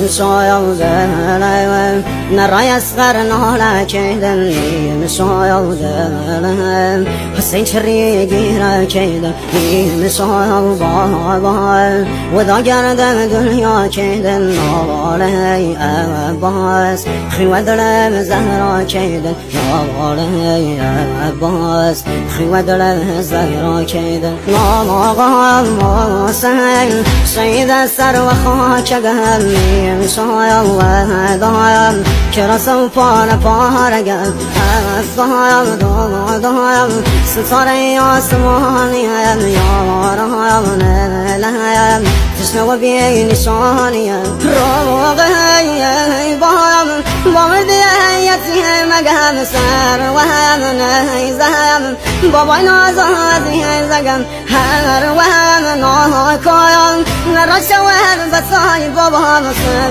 مسايا ذلهم نرى يصغر نهلا كيدا مسايا ذلهم حسين شريقي را كيدا مسايا بابا وذا قرد دنيا كيدا نوالي أباس خيوة دلم زهرا كيدا نوالي أباس خيوة دلم زهرا كيدا نوالي سهل سيد السر وخاك قلبي مسايا وهدايا كرسو فانا فارقا الضايا ضايا ستاري عاصماني يا ورايا ونلايا تسنو بي نشاني روغي بايا بامردي هيتي مقام سر وهم نهيزم بابا نازازي زقم هر وهم ناكايا نرشوه بساي بابا مصر